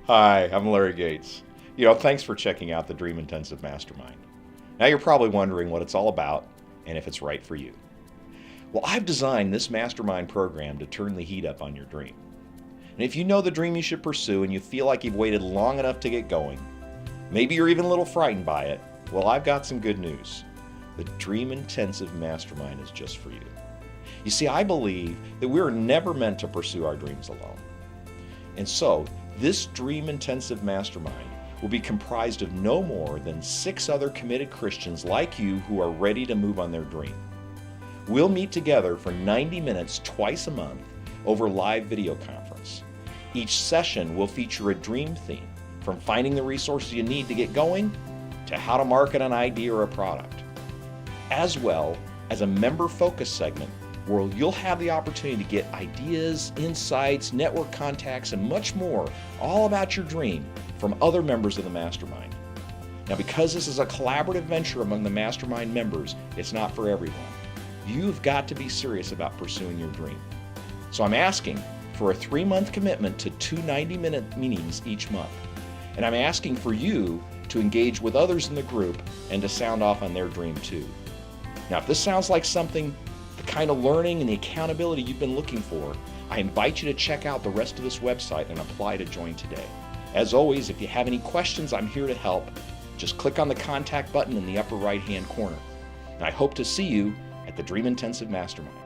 Hi, I'm Larry Gates. Thanks for checking out the Dream Intensive Mastermind. Now you're probably wondering what it's all about and if it's right for you. Well, I've designed this mastermind program to turn the heat up on your dream. And if you know the dream you should pursue and you feel like you've waited long enough to get going, maybe you're even a little frightened by it, well, I've got some good news. The Dream Intensive Mastermind is just for you. You see, I believe that we are never meant to pursue our dreams alone. And so, this Dream Intensive Mastermind will be comprised of no more than 6 other committed Christians like you who are ready to move on their dream. We'll meet together for 90 minutes twice a month over live video conference. Each session will feature a dream theme, from finding the resources you need to get going to how to market an idea or a product, as well as a member focus segment where you'll have the opportunity to get ideas, insights, network contacts, and much more all about your dream from other members of the mastermind. Now, because this is a collaborative venture among the mastermind members, it's not for everyone. You've got to be serious about pursuing your dream. So I'm asking for a 3-month commitment to 2 90-minute meetings each month. And I'm asking for you to engage with others in the group and to sound off on their dream too. Now, if this sounds like something, the kind of learning and the accountability you've been looking for, I invite you to check out the rest of this website and apply to join today. As always, if you have any questions, I'm here to help. Just click on the contact button in the upper right-hand corner. And I hope to see you at the Dream Intensive Mastermind.